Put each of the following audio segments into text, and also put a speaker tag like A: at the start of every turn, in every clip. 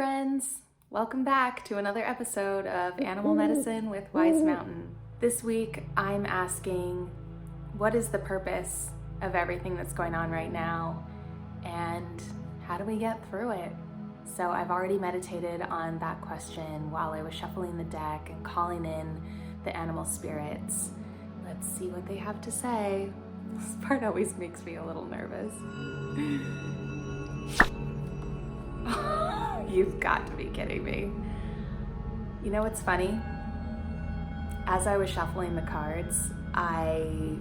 A: friends! Welcome back to another episode of Animal Medicine with Wise Mountain. This week I'm asking, what is the purpose of everything that's going on right now and how do we get through it? So I've already meditated on that question while I was shuffling the deck and calling in the animal spirits. Let's see what they have to say. This part always makes me a little nervous. You've got to be kidding me. You know what's funny? As I was shuffling the cards, I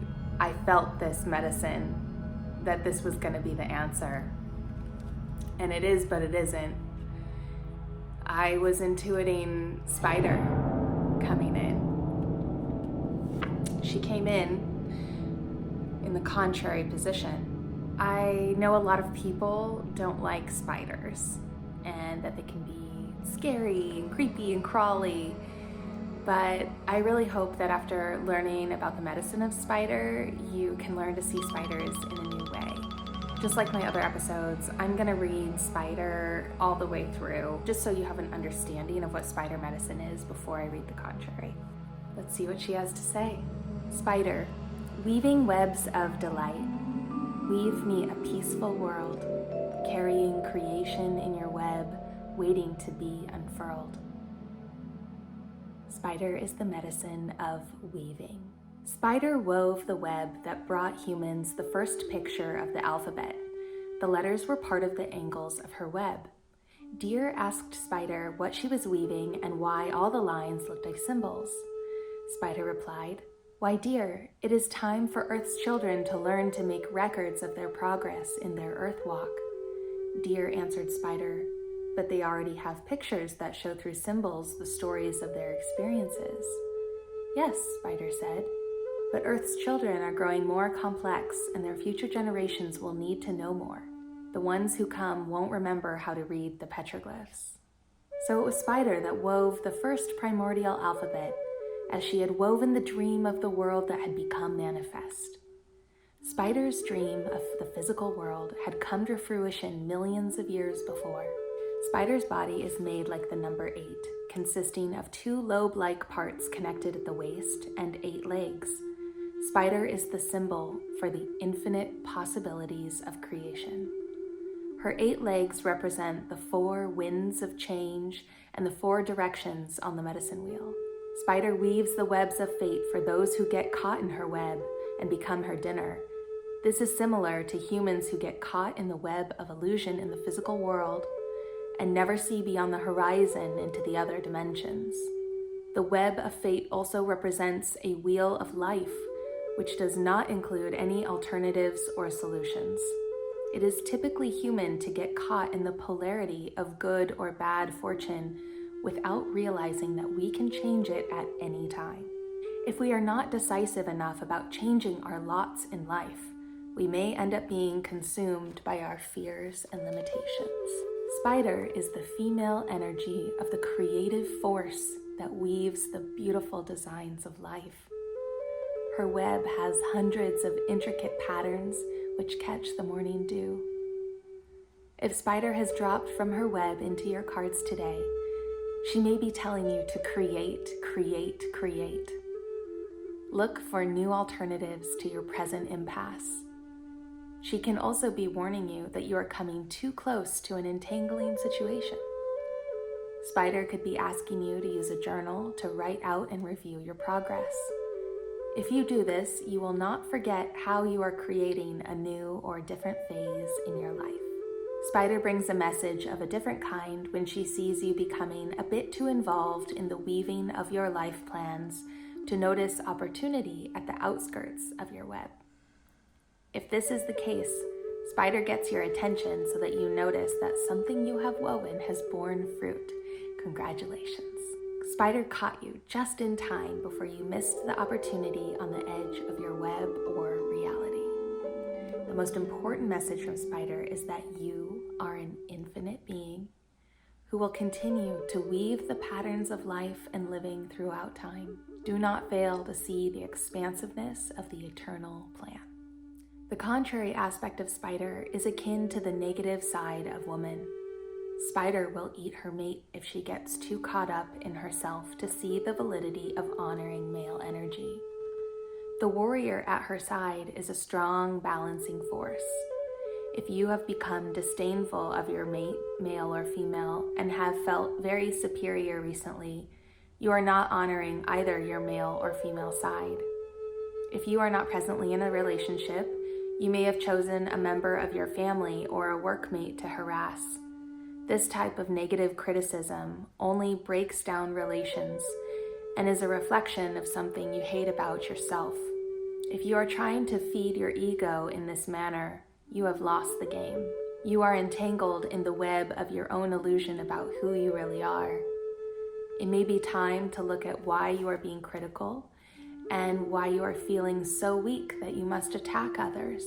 A: felt this medicine, that this was going to be the answer. And it is, but it isn't. I was intuiting Spider coming in. She came in the contrary position. I know a lot of people don't like spiders and that they can be scary and creepy and crawly, but I really hope that after learning about the medicine of spider, you can learn to see spiders in a new way. Just like my other episodes, I'm gonna read Spider all the way through, just so you have an understanding of what spider medicine is before I read the contrary. Let's see what she has to say. Spider, weaving webs of delight, weave me a peaceful world, carrying creation in your web, waiting to be unfurled. Spider is the medicine of weaving. Spider wove the web that brought humans the first picture of the alphabet. The letters were part of the angles of her web. Deer asked Spider what she was weaving and why all the lines looked like symbols. Spider replied, "Why, dear, it is time for Earth's children to learn to make records of their progress in their Earth walk." Deer answered Spider, "But they already have pictures that show through symbols the stories of their experiences." "Yes," Spider said, "but Earth's children are growing more complex and their future generations will need to know more. The ones who come won't remember how to read the petroglyphs." So it was Spider that wove the first primordial alphabet, as she had woven the dream of the world that had become manifest. Spider's dream of the physical world had come to fruition millions of years before. Spider's body is made like the number 8, consisting of 2 lobe-like parts connected at the waist and 8 legs. Spider is the symbol for the infinite possibilities of creation. Her 8 legs represent the 4 winds of change and the 4 directions on the medicine wheel. Spider weaves the webs of fate for those who get caught in her web and become her dinner. This is similar to humans who get caught in the web of illusion in the physical world and never see beyond the horizon into the other dimensions. The web of fate also represents a wheel of life, which does not include any alternatives or solutions. It is typically human to get caught in the polarity of good or bad fortune without realizing that we can change it at any time. If we are not decisive enough about changing our lots in life, we may end up being consumed by our fears and limitations. Spider is the female energy of the creative force that weaves the beautiful designs of life. Her web has hundreds of intricate patterns which catch the morning dew. If Spider has dropped from her web into your cards today, she may be telling you to create, create, create. Look for new alternatives to your present impasse. She can also be warning you that you are coming too close to an entangling situation. Spider could be asking you to use a journal to write out and review your progress. If you do this, you will not forget how you are creating a new or different phase in your life. Spider brings a message of a different kind when she sees you becoming a bit too involved in the weaving of your life plans to notice opportunity at the outskirts of your web. If this is the case, Spider gets your attention so that you notice that something you have woven has borne fruit. Congratulations. Spider caught you just in time before you missed the opportunity on the edge of your web or reality. The most important message from Spider is that you are an infinite being who will continue to weave the patterns of life and living throughout time. Do not fail to see the expansiveness of the eternal plan. The contrary aspect of Spider is akin to the negative side of woman. Spider will eat her mate if she gets too caught up in herself to see the validity of honoring male energy. The warrior at her side is a strong, balancing force. If you have become disdainful of your mate, male or female, and have felt very superior recently, you are not honoring either your male or female side. If you are not presently in a relationship, you may have chosen a member of your family or a workmate to harass. This type of negative criticism only breaks down relations and is a reflection of something you hate about yourself. If you are trying to feed your ego in this manner, you have lost the game. You are entangled in the web of your own illusion about who you really are. It may be time to look at why you are being critical and why you are feeling so weak that you must attack others.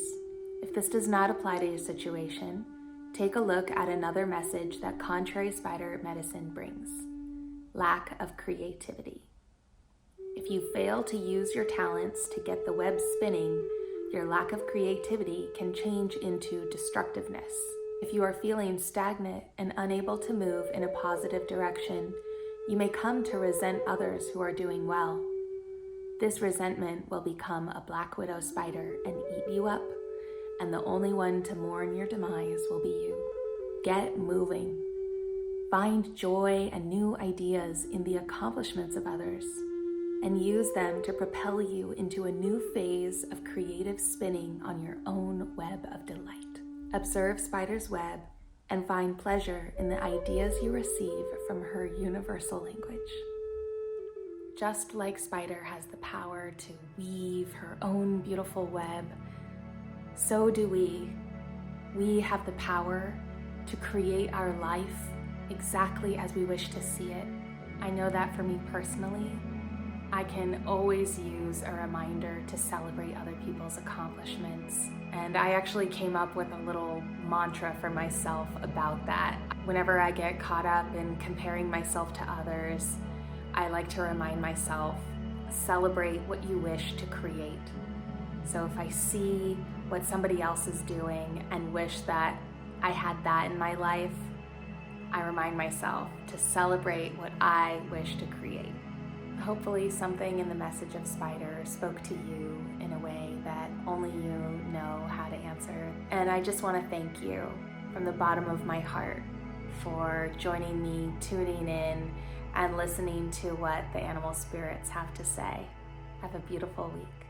A: If this does not apply to your situation, take a look at another message that contrary spider medicine brings: lack of creativity. If you fail to use your talents to get the web spinning, your lack of creativity can change into destructiveness. If you are feeling stagnant and unable to move in a positive direction, you may come to resent others who are doing well. This resentment will become a black widow spider and eat you up, and the only one to mourn your demise will be you. Get moving. Find joy and new ideas in the accomplishments of others, and use them to propel you into a new phase of creative spinning on your own web of delight. Observe Spider's web and find pleasure in the ideas you receive from her universal language. Just like Spider has the power to weave her own beautiful web, so do we. We have the power to create our life exactly as we wish to see it. I know that for me personally, I can always use a reminder to celebrate other people's accomplishments. And I actually came up with a little mantra for myself about that. Whenever I get caught up in comparing myself to others, I like to remind myself, celebrate what you wish to create. So if I see what somebody else is doing and wish that I had that in my life, I remind myself to celebrate what I wish to create. Hopefully something in the message of Spider spoke to you in a way that only you know how to answer. And I just want to thank you from the bottom of my heart for joining me, tuning in, and listening to what the animal spirits have to say. Have a beautiful week.